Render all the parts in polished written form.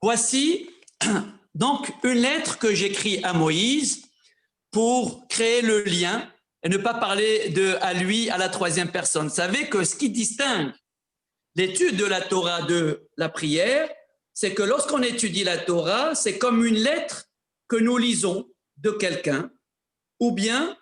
Voici donc une lettre que j'écris à Moïse pour créer le lien et ne pas parler à lui à la troisième personne. Vous savez que ce qui distingue l'étude de la Torah de la prière, c'est que lorsqu'on étudie la Torah, c'est comme une lettre que nous lisons de quelqu'un, ou bien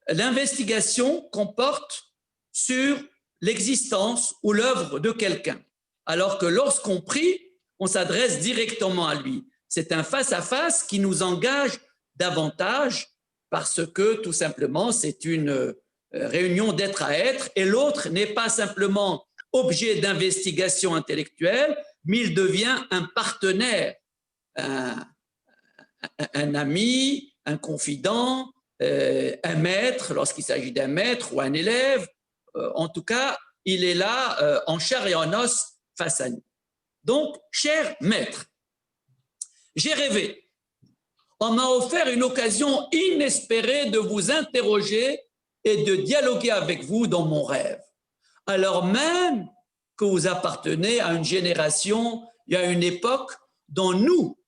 l'investigation qu'on porte sur l'existence ou l'œuvre de quelqu'un. Alors que lorsqu'on prie, on s'adresse directement à lui. C'est un face-à-face qui nous engage davantage parce que tout simplement c'est une réunion d'être à être et l'autre n'est pas simplement objet d'investigation intellectuelle, mais il devient un partenaire, un ami, un confident, un maître, lorsqu'il s'agit d'un maître ou un élève. En tout cas, il est là en chair et en os face à nous. Donc, cher maître, j'ai rêvé. On m'a offert une occasion inespérée de vous interroger et de dialoguer avec vous dans mon rêve. Alors même que vous appartenez à une génération et à une époque dont nous,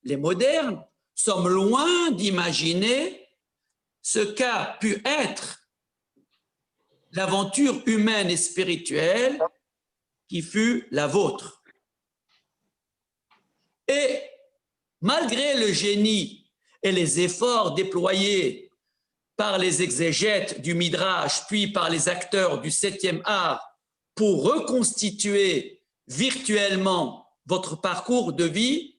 les modernes, sommes loin d'imaginer ce qu'a pu être l'aventure humaine et spirituelle qui fut la vôtre. Et malgré le génie et les efforts déployés par les exégètes du Midrash, puis par les acteurs du 7e art, pour reconstituer virtuellement votre parcours de vie,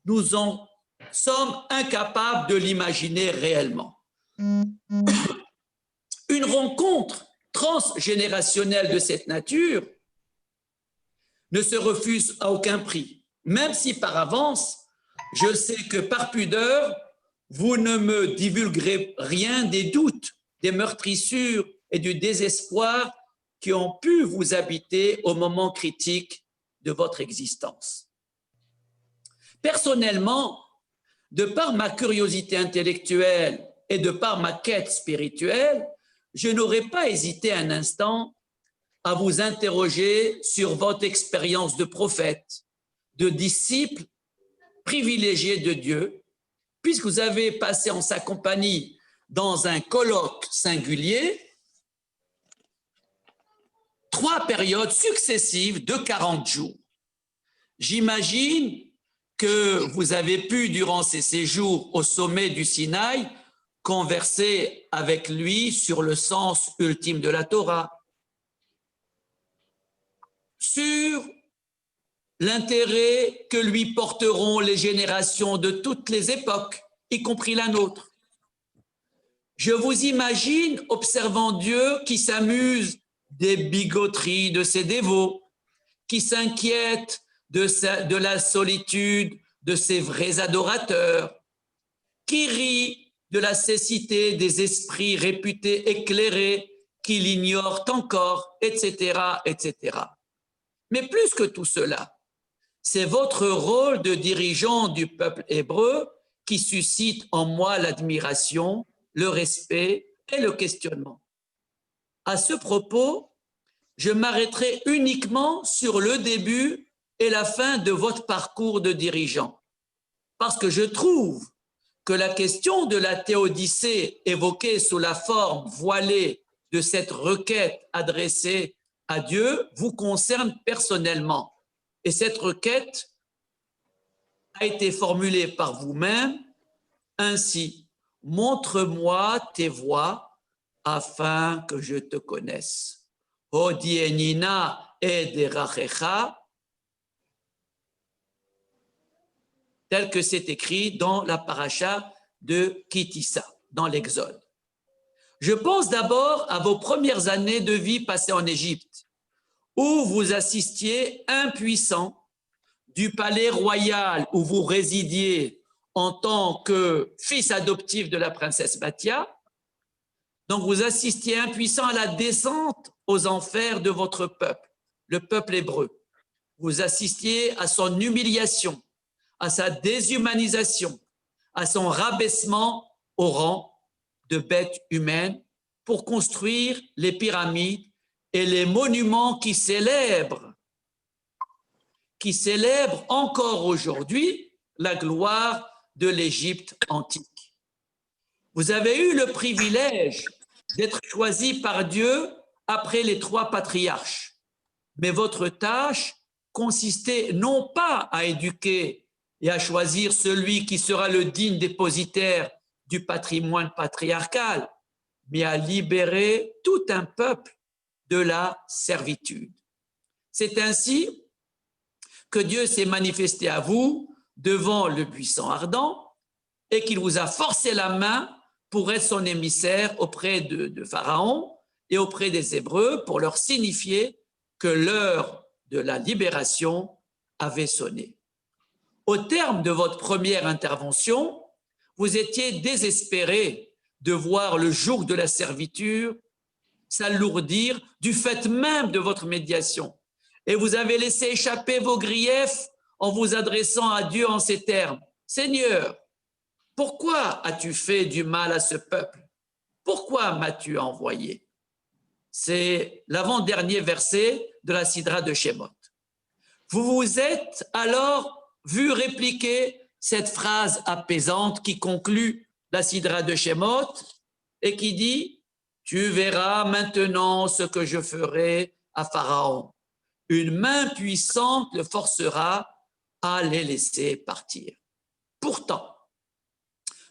nous en sommes incapables de l'imaginer réellement. Une rencontre transgénérationnelle de cette nature ne se refuse à aucun prix, même si par avance, je sais que par pudeur, vous ne me divulguerez rien des doutes, des meurtrissures et du désespoir qui ont pu vous habiter au moment critique de votre existence. Personnellement, de par ma curiosité intellectuelle et de par ma quête spirituelle, je n'aurais pas hésité un instant à vous interroger sur votre expérience de prophète, de disciple privilégié de Dieu, puisque vous avez passé en sa compagnie dans un colloque singulier 3 périodes successives de 40 jours. J'imagine que vous avez pu, durant ces séjours au sommet du Sinaï, converser avec lui sur le sens ultime de la Torah, sur l'intérêt que lui porteront les générations de toutes les époques, y compris la nôtre. Je vous imagine observant Dieu qui s'amuse des bigoteries de ses dévots, qui s'inquiète de la solitude de ses vrais adorateurs, qui rit de la cécité des esprits réputés éclairés qui l'ignorent encore, etc., etc. Mais plus que tout cela, c'est votre rôle de dirigeant du peuple hébreu qui suscite en moi l'admiration, le respect et le questionnement. À ce propos, je m'arrêterai uniquement sur le début et la fin de votre parcours de dirigeant, parce que je trouve que la question de la théodicée évoquée sous la forme voilée de cette requête adressée à Dieu vous concerne personnellement. Et cette requête a été formulée par vous-même ainsi: montre-moi tes voies afin que je te connaisse. Hodienina ederachecha, tel que c'est écrit dans la paracha de Kitissa, dans l'Exode. Je pense d'abord à vos premières années de vie passées en Égypte, où vous assistiez impuissant du palais royal où vous résidiez en tant que fils adoptif de la princesse Bathia. Donc vous assistiez impuissant à la descente aux enfers de votre peuple, le peuple hébreu. Vous assistiez à son humiliation, à sa déshumanisation, à son rabaissement au rang de bête humaine pour construire les pyramides et les monuments qui célèbrent qui célèbre encore aujourd'hui la gloire de l'Égypte antique. Vous avez eu le privilège d'être choisi par Dieu après les 3 patriarches, mais votre tâche consistait non pas à éduquer et à choisir celui qui sera le digne dépositaire du patrimoine patriarcal, mais à libérer tout un peuple de la servitude. C'est ainsi que Dieu s'est manifesté à vous devant le buisson ardent et qu'il vous a forcé la main pour être son émissaire auprès de Pharaon et auprès des Hébreux pour leur signifier que l'heure de la libération avait sonné. Au terme de votre première intervention, vous étiez désespéré de voir le joug de la servitude s'alourdir du fait même de votre médiation. Et vous avez laissé échapper vos griefs en vous adressant à Dieu en ces termes. « Seigneur, pourquoi as-tu fait du mal à ce peuple? Pourquoi m'as-tu envoyé ?» C'est l'avant-dernier verset de la Sidra de Shemot. Vous vous êtes alors vu répliquer cette phrase apaisante qui conclut la Sidra de Shemot et qui dit « Tu verras maintenant ce que je ferai à Pharaon. Une main puissante le forcera à les laisser partir. » Pourtant,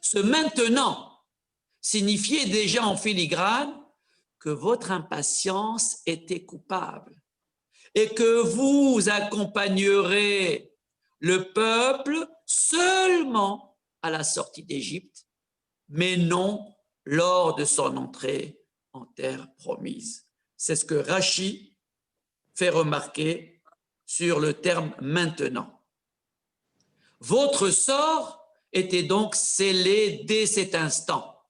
ce maintenant signifiait déjà en filigrane que votre impatience était coupable et que vous accompagnerez le peuple seulement à la sortie d'Égypte, mais non lors de son entrée en terre promise. C'est ce que Rachi fait remarquer sur le terme « maintenant ». Votre sort était donc scellé dès cet instant.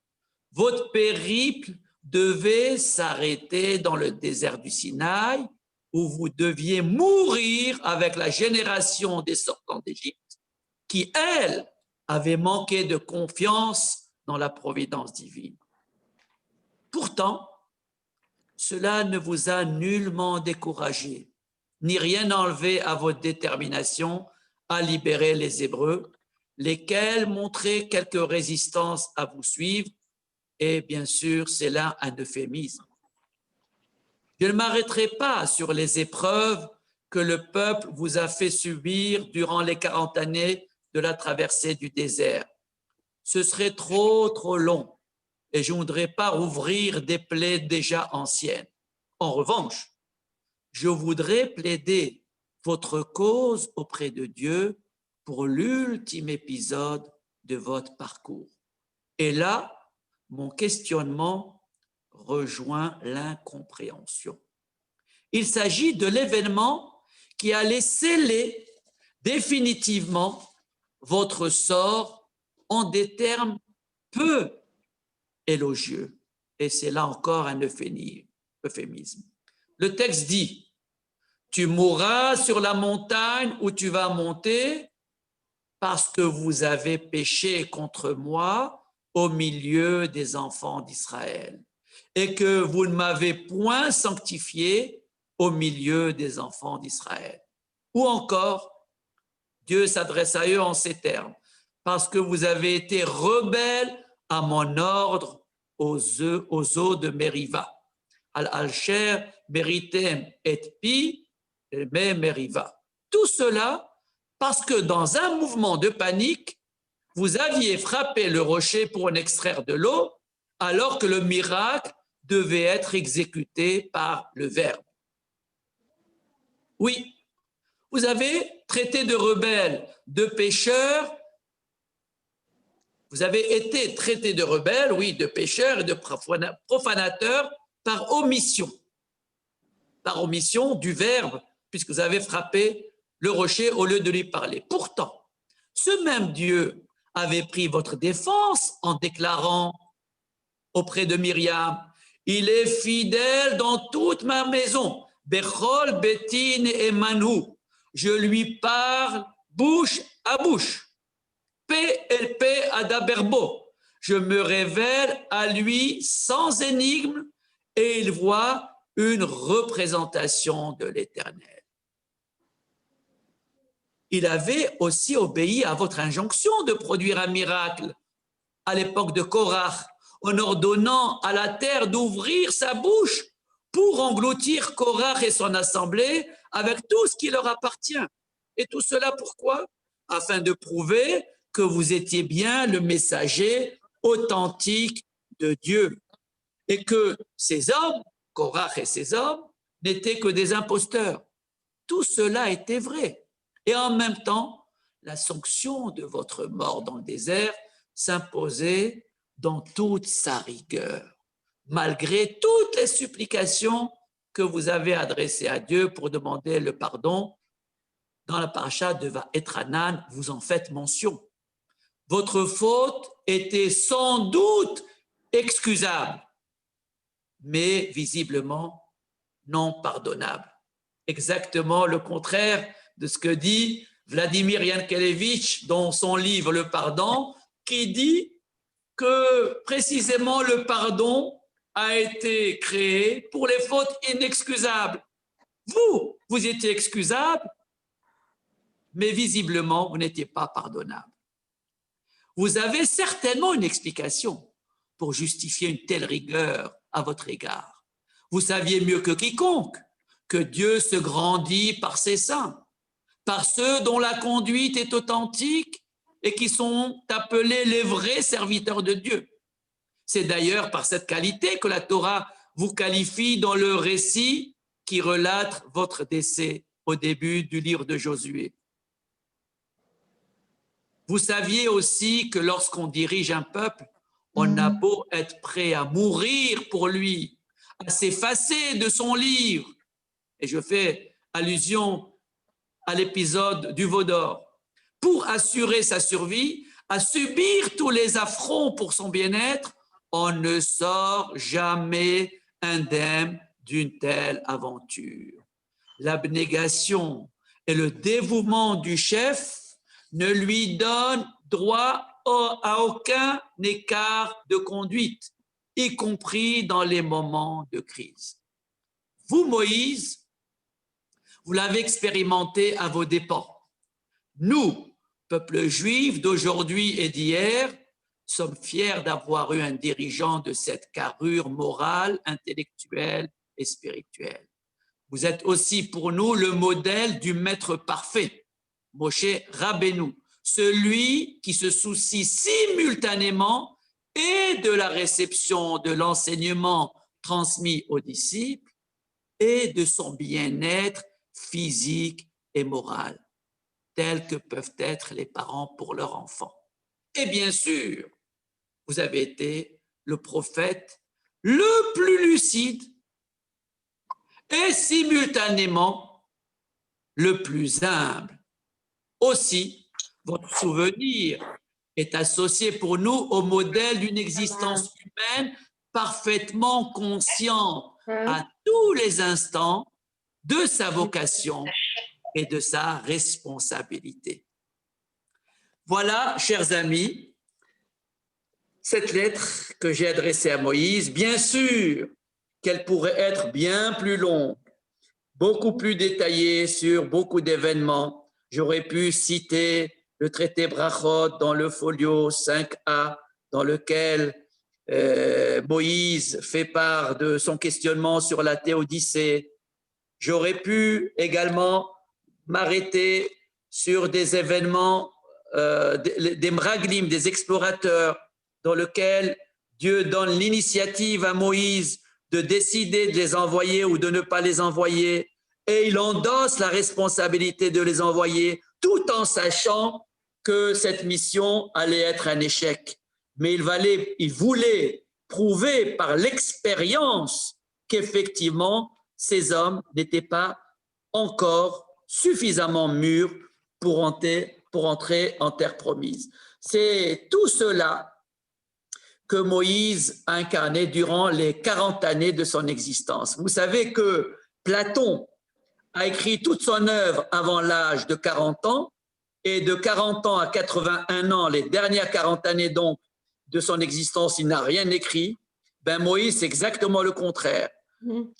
Votre périple devait s'arrêter dans le désert du Sinaï, où vous deviez mourir avec la génération des sortants d'Égypte, qui, elle, avait manqué de confiance dans la providence divine. Pourtant, cela ne vous a nullement découragé, ni rien enlevé à votre détermination à libérer les Hébreux, lesquels montraient quelque résistance à vous suivre, et bien sûr, c'est là un euphémisme. Je ne m'arrêterai pas sur les épreuves que le peuple vous a fait subir durant les 40 années de la traversée du désert. Ce serait trop long et je ne voudrais pas rouvrir des plaies déjà anciennes. En revanche, je voudrais plaider votre cause auprès de Dieu pour l'ultime épisode de votre parcours. Et là, mon questionnement rejoint l'incompréhension. Il s'agit de l'événement qui allait sceller définitivement votre sort en des termes peu élogieux. Et c'est là encore un euphémisme. Le texte dit « Tu mourras sur la montagne où tu vas monter parce que vous avez péché contre moi au milieu des enfants d'Israël et que vous ne m'avez point sanctifié au milieu des enfants d'Israël. » Ou encore, Dieu s'adresse à eux en ces termes « Parce que vous avez été rebelles à mon ordre aux eaux de Mériva. Al-Alcher meritem et pi me Mériva. » Tout cela parce que dans un mouvement de panique, vous aviez frappé le rocher pour en extraire de l'eau, alors que le miracle devait être exécuté par le Verbe. Oui, vous avez traité de rebelles, de pécheurs. Vous avez été traité de rebelles, oui, de pécheurs et de profanateurs par omission du Verbe, puisque vous avez frappé le rocher au lieu de lui parler. Pourtant, ce même Dieu avait pris votre défense en déclarant auprès de Myriam « Il est fidèle dans toute ma maison, Bechol, Betin et Manu. Je lui parle bouche à bouche. P.L.P. Adaberbo. Je me révèle à lui sans énigme et il voit une représentation de l'Éternel. » il avait aussi obéi à votre injonction de produire un miracle à l'époque de Korach, en ordonnant à la terre d'ouvrir sa bouche pour engloutir Korach et son assemblée avec tout ce qui leur appartient. Et tout cela pourquoi? Afin de prouver que vous étiez bien le messager authentique de Dieu et que ces hommes, Korach et ses hommes, n'étaient que des imposteurs. Tout cela était vrai. Et en même temps, la sanction de votre mort dans le désert s'imposait dans toute sa rigueur, malgré toutes les supplications que vous avez adressées à Dieu pour demander le pardon. Dans la paracha de Vaetranan, vous en faites mention. Votre faute était sans doute excusable, mais visiblement non pardonnable. Exactement le contraire de ce que dit Vladimir Yankelevitch dans son livre Le Pardon, qui dit que précisément le pardon a été créé pour les fautes inexcusables. Vous étiez excusable, mais visiblement, vous n'étiez pas pardonnable. Vous avez certainement une explication pour justifier une telle rigueur à votre égard. Vous saviez mieux que quiconque que Dieu se grandit par ses saints, par ceux dont la conduite est authentique et qui sont appelés les vrais serviteurs de Dieu. C'est d'ailleurs par cette qualité que la Torah vous qualifie dans le récit qui relate votre décès au début du livre de Josué. Vous saviez aussi que lorsqu'on dirige un peuple, on a beau être prêt à mourir pour lui, à s'effacer de son livre, et je fais allusion à l'épisode du veau d'or, pour assurer sa survie, à subir tous les affronts pour son bien-être, on ne sort jamais indemne d'une telle aventure. L'abnégation et le dévouement du chef ne lui donnent droit à aucun écart de conduite, y compris dans les moments de crise. Vous, Moïse, vous l'avez expérimenté à vos dépens. Nous, peuple juif d'aujourd'hui et d'hier, sommes fiers d'avoir eu un dirigeant de cette carrure morale, intellectuelle et spirituelle. Vous êtes aussi pour nous le modèle du maître parfait, Moshe Rabbeinu, celui qui se soucie simultanément et de la réception de l'enseignement transmis aux disciples et de son bien-être physique et moral, tels que peuvent être les parents pour leurs enfants. Et bien sûr, vous avez été le prophète le plus lucide et simultanément le plus humble. Aussi, votre souvenir est associé pour nous au modèle d'une existence humaine parfaitement consciente à tous les instants de sa vocation et de sa responsabilité. Voilà, chers amis, cette lettre que j'ai adressée à Moïse. Bien sûr qu'elle pourrait être bien plus longue, beaucoup plus détaillée sur beaucoup d'événements. J'aurais pu citer le traité Brachot dans le folio 5a, dans lequel Moïse fait part de son questionnement sur la théodicée. J'aurais pu également m'arrêter sur des événements, des mraglim, des explorateurs, dans lequel Dieu donne l'initiative à Moïse de décider de les envoyer ou de ne pas les envoyer, et il endosse la responsabilité de les envoyer, tout en sachant que cette mission allait être un échec. Mais il voulait prouver par l'expérience qu'effectivement, ces hommes n'étaient pas encore suffisamment mûrs pour entrer en terre promise. C'est tout cela que Moïse a incarné durant les 40 années de son existence. Vous savez que Platon a écrit toute son œuvre avant l'âge de 40 ans, et de 40 ans à 81 ans, les dernières 40 années donc de son existence, il n'a rien écrit. Ben Moïse, c'est exactement le contraire.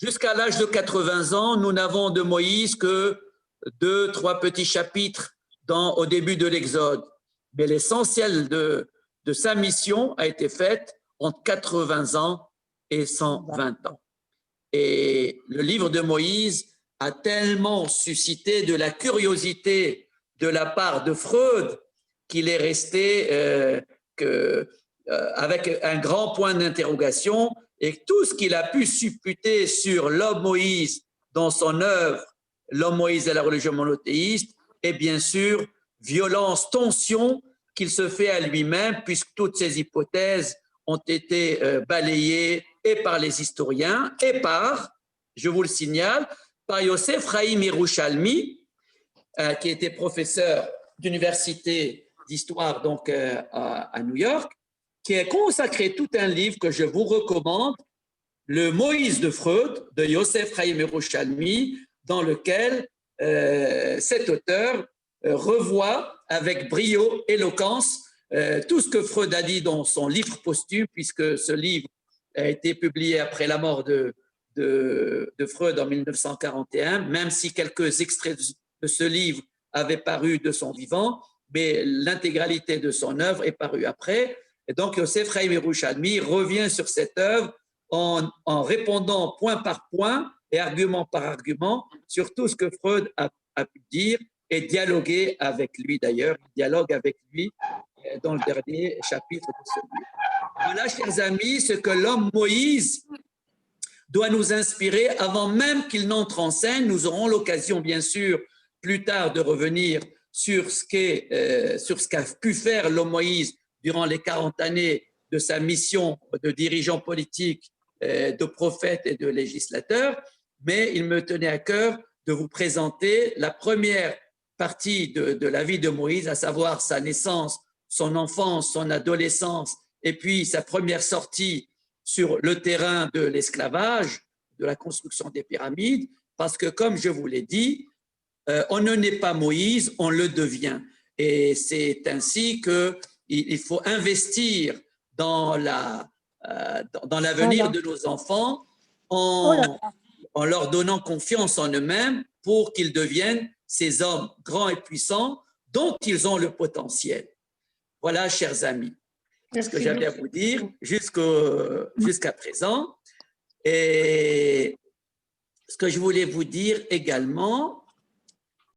Jusqu'à l'âge de 80 ans, nous n'avons de Moïse que 2-3 petits chapitres au début de l'Exode. Mais l'essentiel de sa mission a été faite entre 80 ans et 120 ans. Et le livre de Moïse a tellement suscité de la curiosité de la part de Freud qu'il est resté avec un grand point d'interrogation, et tout ce qu'il a pu supputer sur l'homme Moïse dans son œuvre, l'homme Moïse et la religion monothéiste, est bien sûr violence, tension qu'il se fait à lui-même, puisque toutes ces hypothèses ont été balayées et par les historiens et par, je vous le signale, par Yosef Chaim Yerushalmi, qui était professeur d'université d'histoire donc à New York, qui a consacré tout un livre que je vous recommande, Le Moïse de Freud, de Yosef Chaim Yerushalmi, dans lequel cet auteur revoit avec brio, éloquence, tout ce que Freud a dit dans son livre posthume, puisque ce livre a été publié après la mort de Freud en 1941, même si quelques extraits de ce livre avaient paru de son vivant, mais l'intégralité de son œuvre est parue après. Et donc, Yosef Chaim Yerushalmi revient sur cette œuvre en répondant point par point et argument par argument sur tout ce que Freud a pu dire et dialoguer avec lui d'ailleurs. Il dialogue avec lui dans le dernier chapitre de ce livre. Voilà, chers amis, ce que l'homme Moïse doit nous inspirer avant même qu'il n'entre en scène. Nous aurons l'occasion, bien sûr, plus tard de revenir sur ce qu'a pu faire l'homme Moïse durant les 40 années de sa mission de dirigeant politique, de prophète et de législateur. Mais il me tenait à cœur de vous présenter la première partie de la vie de Moïse, à savoir sa naissance, son enfance, son adolescence, et puis sa première sortie sur le terrain de l'esclavage, de la construction des pyramides, parce que, comme je vous l'ai dit, on ne naît pas Moïse, on le devient. Et c'est ainsi qu'il faut investir dans l'avenir de nos enfants en leur donnant confiance en eux-mêmes pour qu'ils deviennent ces hommes grands et puissants dont ils ont le potentiel. Voilà, chers amis, ce que j'avais à vous dire jusqu'à présent. Et ce que je voulais vous dire également,